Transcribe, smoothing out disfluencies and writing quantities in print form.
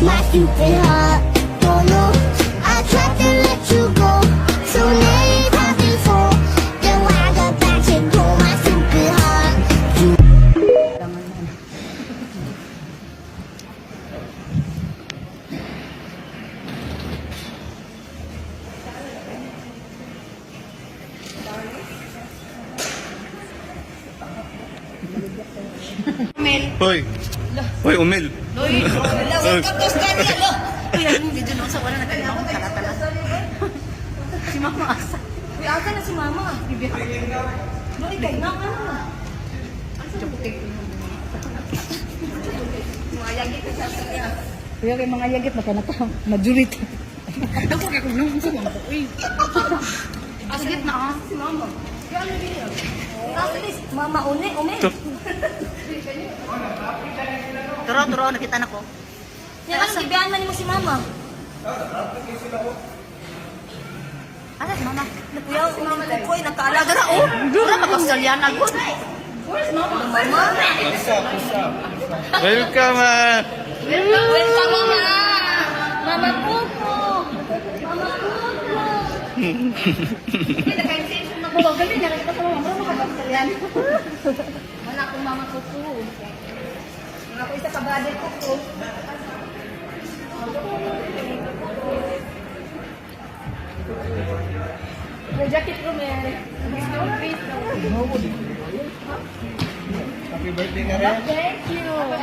my stupid heart. Don't know, I tried to let you go so many times before. Then when I got back, you broke my stupid heart. Hoy! Hoy, Umil! Uy, welcome to study, alo. Uy, anong video nung sa wala nagkailangan ko tala-tala. Si Mama asa. Uy, asa na si Mama. Bibihak. Uy, kay na ano. Mga yagit na sa kanya. Kuya kay mga yagit na kanata majority. Ako kaya kung nung sa Mama. Uy. Asagit na ah. Si Mama. Kaya ano video? Kasi Mama une. Turo, nakita na ko. Yan, anong gibihan man mo si Mama? Ano si Mama? Nakuyaw si Mama na ko, nakaalaga na, oh. Wala mag-Australian na, good. Where's Mama? Mama? Welcome! Welcome, Mama! Mama Popo! Mama Popo! Hindi, naka-intention na ko. Galing, nakita ko Mama, mag-Australian. Wala akong Mama Popo. Ako isa ka brother ko po. May jacket ko, Mary. Happy birthday ka rin! Thank you.